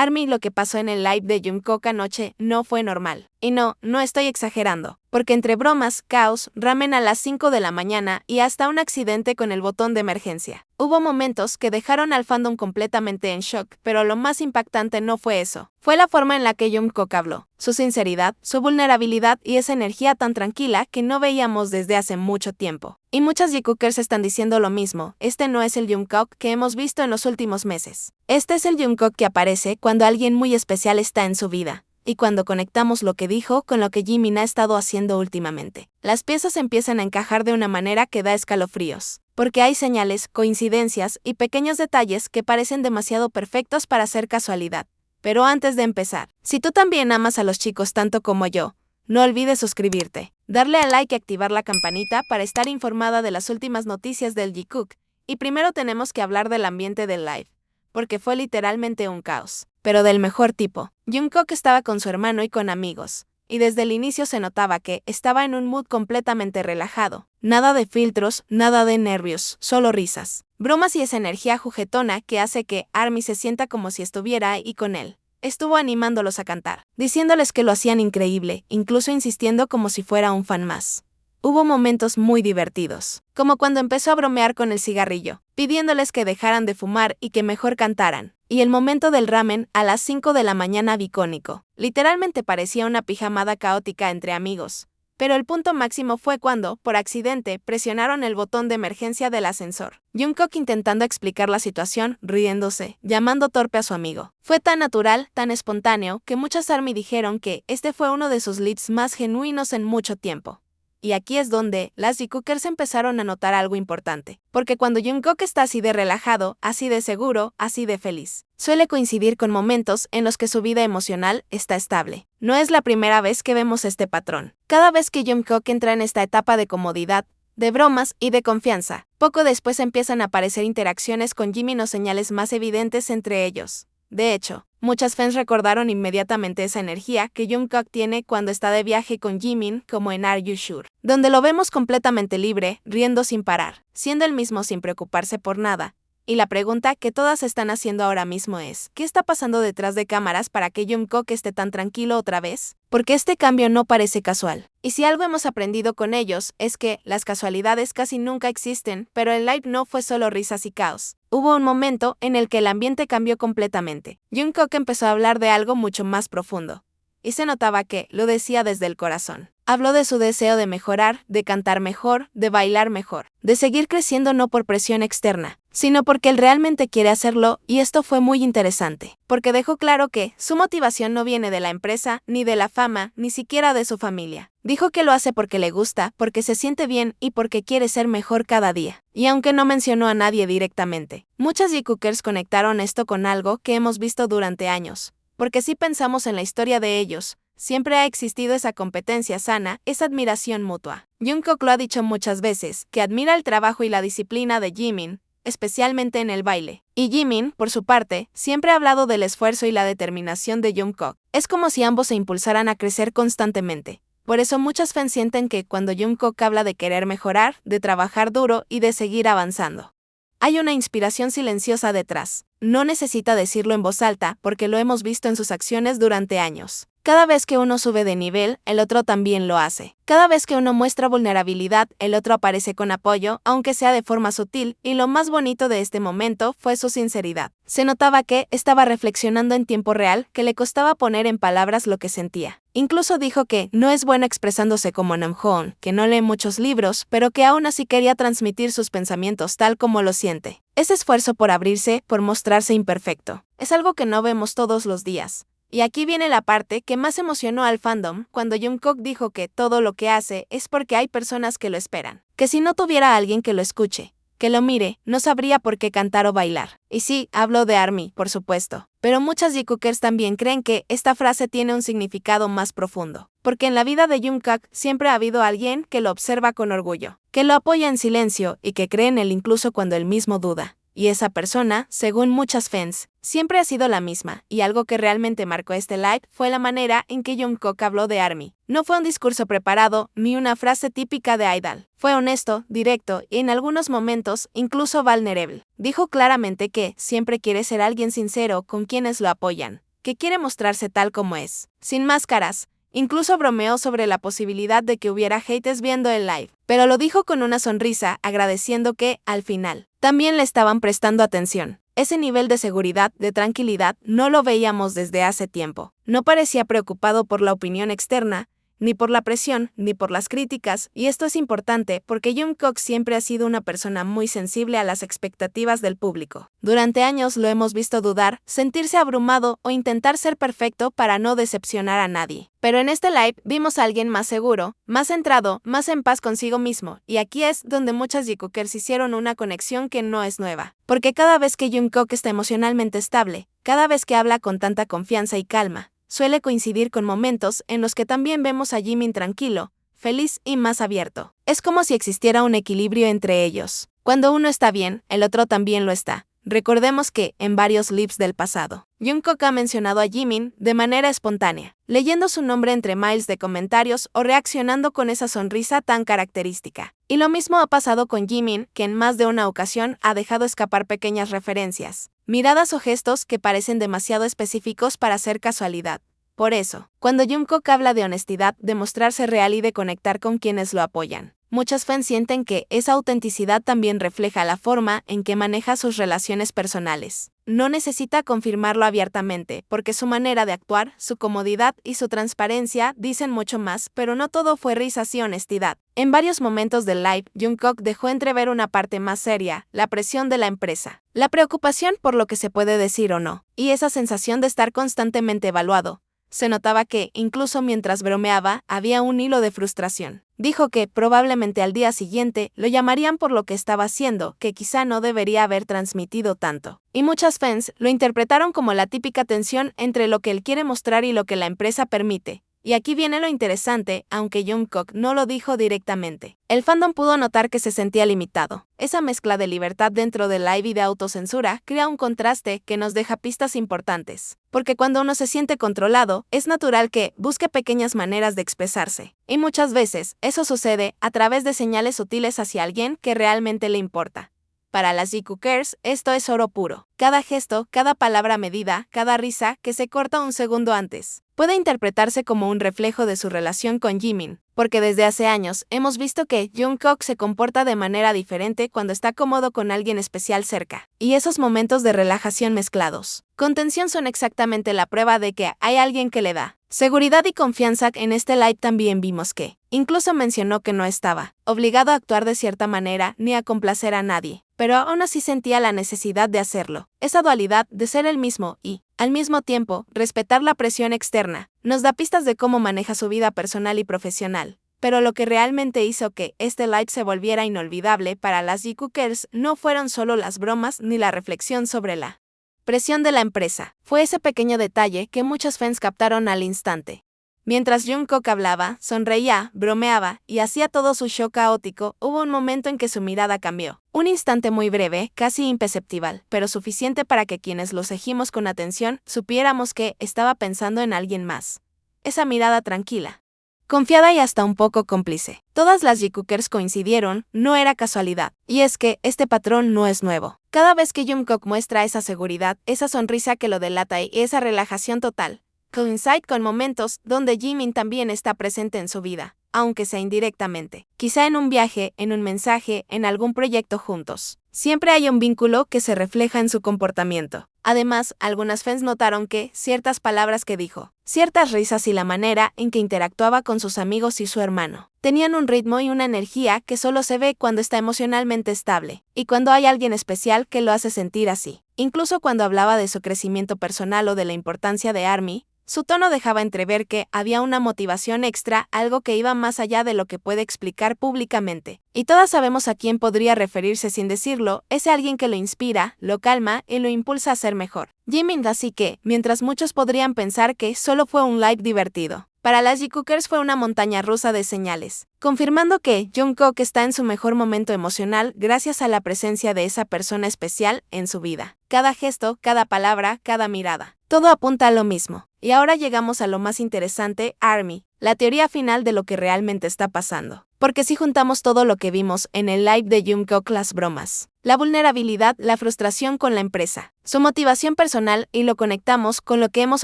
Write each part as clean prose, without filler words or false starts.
ARMY, lo que pasó en el live de Jungkook anoche no fue normal. Y no estoy exagerando. Porque entre bromas, caos, ramen a las 5 de la mañana y hasta un accidente con el botón de emergencia. Hubo momentos que dejaron al fandom completamente en shock, pero lo más impactante no fue eso. Fue la forma en la que Jungkook habló. Su sinceridad, su vulnerabilidad y esa energía tan tranquila que no veíamos desde hace mucho tiempo. Y muchas Jungkookers están diciendo lo mismo. Este no es el Jungkook que hemos visto en los últimos meses. Este es el Jungkook que aparece cuando alguien muy especial está en su vida. Y cuando conectamos lo que dijo con lo que Jimin ha estado haciendo últimamente, las piezas empiezan a encajar de una manera que da escalofríos. Porque hay señales, coincidencias y pequeños detalles que parecen demasiado perfectos para ser casualidad. Pero antes de empezar, si tú también amas a los chicos tanto como yo, no olvides suscribirte, darle a like y activar la campanita para estar informada de las últimas noticias del Jikook. Y primero tenemos que hablar del ambiente del live, porque fue literalmente un caos, pero del mejor tipo. Jungkook estaba con su hermano y con amigos, y desde el inicio se notaba que estaba en un mood completamente relajado. Nada de filtros, nada de nervios, solo risas, bromas y esa energía juguetona que hace que ARMY se sienta como si estuviera ahí con él. Estuvo animándolos a cantar, diciéndoles que lo hacían increíble, incluso insistiendo como si fuera un fan más. Hubo momentos muy divertidos, como cuando empezó a bromear con el cigarrillo, pidiéndoles que dejaran de fumar y que mejor cantaran. Y el momento del ramen a las 5 de la mañana icónico. Literalmente parecía una pijamada caótica entre amigos. Pero el punto máximo fue cuando, por accidente, presionaron el botón de emergencia del ascensor. Jungkook intentando explicar la situación, riéndose, llamando torpe a su amigo. Fue tan natural, tan espontáneo, que muchas ARMY dijeron que este fue uno de sus leads más genuinos en mucho tiempo. Y aquí es donde las Jikookers empezaron a notar algo importante. Porque cuando Jungkook está así de relajado, así de seguro, así de feliz, suele coincidir con momentos en los que su vida emocional está estable. No es la primera vez que vemos este patrón. Cada vez que Jungkook entra en esta etapa de comodidad, de bromas y de confianza, poco después empiezan a aparecer interacciones con Jimin o señales más evidentes entre ellos. De hecho, muchas fans recordaron inmediatamente esa energía que Jungkook tiene cuando está de viaje con Jimin, como en Are You Sure, donde lo vemos completamente libre, riendo sin parar, siendo el mismo sin preocuparse por nada. Y la pregunta que todas están haciendo ahora mismo es, ¿qué está pasando detrás de cámaras para que Jungkook esté tan tranquilo otra vez? Porque este cambio no parece casual. Y si algo hemos aprendido con ellos, es que las casualidades casi nunca existen, pero el live no fue solo risas y caos. Hubo un momento en el que el ambiente cambió completamente. Jungkook empezó a hablar de algo mucho más profundo. Y se notaba que lo decía desde el corazón. Habló de su deseo de mejorar, de cantar mejor, de bailar mejor, de seguir creciendo no por presión externa, sino porque él realmente quiere hacerlo, y esto fue muy interesante, porque dejó claro que su motivación no viene de la empresa, ni de la fama, ni siquiera de su familia. Dijo que lo hace porque le gusta, porque se siente bien y porque quiere ser mejor cada día. Y aunque no mencionó a nadie directamente, muchas Jikookers conectaron esto con algo que hemos visto durante años. Porque si pensamos en la historia de ellos, siempre ha existido esa competencia sana, esa admiración mutua. Jungkook lo ha dicho muchas veces, que admira el trabajo y la disciplina de Jimin, especialmente en el baile. Y Jimin, por su parte, siempre ha hablado del esfuerzo y la determinación de Jungkook. Es como si ambos se impulsaran a crecer constantemente. Por eso muchas fans sienten que cuando Jungkook habla de querer mejorar, de trabajar duro y de seguir avanzando, hay una inspiración silenciosa detrás. No necesita decirlo en voz alta porque lo hemos visto en sus acciones durante años. Cada vez que uno sube de nivel, el otro también lo hace. Cada vez que uno muestra vulnerabilidad, el otro aparece con apoyo, aunque sea de forma sutil, y lo más bonito de este momento fue su sinceridad. Se notaba que estaba reflexionando en tiempo real, que le costaba poner en palabras lo que sentía. Incluso dijo que no es bueno expresándose como Namjoon, que no lee muchos libros, pero que aún así quería transmitir sus pensamientos tal como lo siente. Ese esfuerzo por abrirse, por mostrarse imperfecto, es algo que no vemos todos los días. Y aquí viene la parte que más emocionó al fandom, cuando Jungkook dijo que todo lo que hace es porque hay personas que lo esperan. Que si no tuviera alguien que lo escuche, que lo mire, no sabría por qué cantar o bailar. Y sí, hablo de ARMY, por supuesto. Pero muchas Jikookers también creen que esta frase tiene un significado más profundo. Porque en la vida de Jungkook siempre ha habido alguien que lo observa con orgullo, que lo apoya en silencio y que cree en él incluso cuando él mismo duda. Y esa persona, según muchas fans, siempre ha sido la misma, y algo que realmente marcó este live fue la manera en que Jungkook habló de ARMY. No fue un discurso preparado, ni una frase típica de idol. Fue honesto, directo, y en algunos momentos, incluso vulnerable. Dijo claramente que siempre quiere ser alguien sincero con quienes lo apoyan. que quiere mostrarse tal como es, sin máscaras. Incluso bromeó sobre la posibilidad de que hubiera haters viendo el live, pero lo dijo con una sonrisa, agradeciendo que, al final, también le estaban prestando atención. Ese nivel de seguridad, de tranquilidad, no lo veíamos desde hace tiempo. No parecía preocupado por la opinión externa, ni por la presión, ni por las críticas, y esto es importante porque Jungkook siempre ha sido una persona muy sensible a las expectativas del público. Durante años lo hemos visto dudar, sentirse abrumado o intentar ser perfecto para no decepcionar a nadie. Pero en este live vimos a alguien más seguro, más centrado, más en paz consigo mismo, y aquí es donde muchas Jikookers hicieron una conexión que no es nueva. Porque cada vez que Jungkook está emocionalmente estable, cada vez que habla con tanta confianza y calma, suele coincidir con momentos en los que también vemos a Jimin tranquilo, feliz y más abierto. Es como si existiera un equilibrio entre ellos. Cuando uno está bien, el otro también lo está. Recordemos que, en varios lives del pasado, Jungkook ha mencionado a Jimin de manera espontánea, leyendo su nombre entre miles de comentarios o reaccionando con esa sonrisa tan característica. Y lo mismo ha pasado con Jimin, que en más de una ocasión ha dejado escapar pequeñas referencias, miradas o gestos que parecen demasiado específicos para ser casualidad. Por eso, cuando Jungkook habla de honestidad, de mostrarse real y de conectar con quienes lo apoyan, muchas fans sienten que esa autenticidad también refleja la forma en que maneja sus relaciones personales. No necesita confirmarlo abiertamente, porque su manera de actuar, su comodidad y su transparencia dicen mucho más, pero no todo fue risas y honestidad. En varios momentos del live, Jungkook dejó entrever una parte más seria, la presión de la empresa, la preocupación por lo que se puede decir o no, y esa sensación de estar constantemente evaluado. Se notaba que, incluso mientras bromeaba, había un hilo de frustración. Dijo que, probablemente al día siguiente, lo llamarían por lo que estaba haciendo, que quizá no debería haber transmitido tanto. Y muchas fans lo interpretaron como la típica tensión entre lo que él quiere mostrar y lo que la empresa permite. Y aquí viene lo interesante, aunque Jungkook no lo dijo directamente. El fandom pudo notar que se sentía limitado. Esa mezcla de libertad dentro del live y de autocensura crea un contraste que nos deja pistas importantes. Porque cuando uno se siente controlado, es natural que busque pequeñas maneras de expresarse. Y muchas veces, eso sucede a través de señales sutiles hacia alguien que realmente le importa. Para las Jikookers, esto es oro puro. Cada gesto, cada palabra medida, cada risa que se corta un segundo antes, puede interpretarse como un reflejo de su relación con Jimin, porque desde hace años hemos visto que Jungkook se comporta de manera diferente cuando está cómodo con alguien especial cerca. Y esos momentos de relajación mezclados con tensión son exactamente la prueba de que hay alguien que le da seguridad y confianza. En este live también vimos que, incluso mencionó que no estaba obligado a actuar de cierta manera ni a complacer a nadie, pero aún así sentía la necesidad de hacerlo. Esa dualidad de ser él mismo y, al mismo tiempo, respetar la presión externa, nos da pistas de cómo maneja su vida personal y profesional. Pero lo que realmente hizo que este live se volviera inolvidable para las Jikookers no fueron solo las bromas ni la reflexión sobre la presión de la empresa. Fue ese pequeño detalle que muchos fans captaron al instante. Mientras Jungkook hablaba, sonreía, bromeaba y hacía todo su show caótico, hubo un momento en que su mirada cambió. Un instante muy breve, casi imperceptible, pero suficiente para que quienes lo seguimos con atención supiéramos que estaba pensando en alguien más. Esa mirada tranquila, confiada y hasta un poco cómplice. Todas las Jikookers coincidieron, no era casualidad. Y es que este patrón no es nuevo. Cada vez que Jungkook muestra esa seguridad, esa sonrisa que lo delata y esa relajación total, coincide con momentos donde Jimin también está presente en su vida, aunque sea indirectamente. Quizá en un viaje, en un mensaje, en algún proyecto juntos. Siempre hay un vínculo que se refleja en su comportamiento. Además, algunas fans notaron que ciertas palabras que dijo, ciertas risas y la manera en que interactuaba con sus amigos y su hermano, tenían un ritmo y una energía que solo se ve cuando está emocionalmente estable, y cuando hay alguien especial que lo hace sentir así. Incluso cuando hablaba de su crecimiento personal o de la importancia de ARMY, su tono dejaba entrever que había una motivación extra, algo que iba más allá de lo que puede explicar públicamente. Y todas sabemos a quién podría referirse sin decirlo, ese alguien que lo inspira, lo calma y lo impulsa a ser mejor. Jimin. Así que, mientras muchos podrían pensar que solo fue un live divertido, para las Jikookers fue una montaña rusa de señales, confirmando que Jungkook está en su mejor momento emocional gracias a la presencia de esa persona especial en su vida. Cada gesto, cada palabra, cada mirada, todo apunta a lo mismo. Y ahora llegamos a lo más interesante, ARMY, la teoría final de lo que realmente está pasando. Porque si juntamos todo lo que vimos en el live de Jungkook, las bromas, La vulnerabilidad, la frustración con la empresa, su motivación personal y lo conectamos con lo que hemos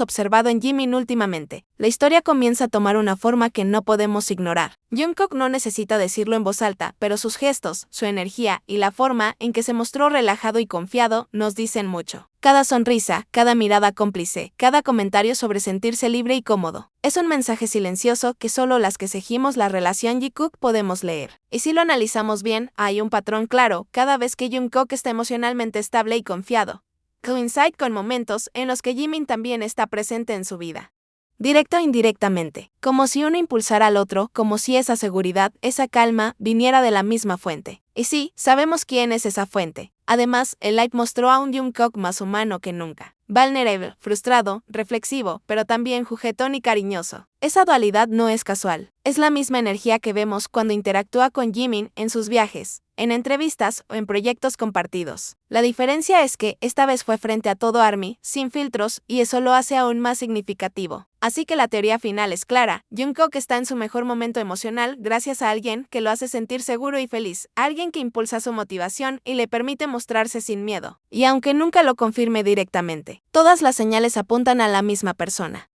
observado en Jimin últimamente. La historia comienza a tomar una forma que no podemos ignorar. Jungkook no necesita decirlo en voz alta, pero sus gestos, su energía y la forma en que se mostró relajado y confiado nos dicen mucho. Cada sonrisa, cada mirada cómplice, cada comentario sobre sentirse libre y cómodo. Es un mensaje silencioso que solo las que seguimos la relación Jikook podemos leer. Y si lo analizamos bien, hay un patrón claro cada vez que Jungkook está emocionalmente estable y confiado. Coincide con momentos en los que Jimin también está presente en su vida. Directo o indirectamente, como si uno impulsara al otro, como si esa seguridad, esa calma, viniera de la misma fuente. Y sí, sabemos quién es esa fuente. Además, el live mostró a un Jungkook más humano que nunca. Vulnerable, frustrado, reflexivo, pero también juguetón y cariñoso. Esa dualidad no es casual. Es la misma energía que vemos cuando interactúa con Jimin en sus viajes, en entrevistas o en proyectos compartidos. La diferencia es que esta vez fue frente a todo ARMY, sin filtros, y eso lo hace aún más significativo. Así que la teoría final es clara. Jungkook está en su mejor momento emocional gracias a alguien que lo hace sentir seguro y feliz, alguien que impulsa su motivación y le permite mostrarse sin miedo. Y aunque nunca lo confirme directamente, todas las señales apuntan a la misma persona.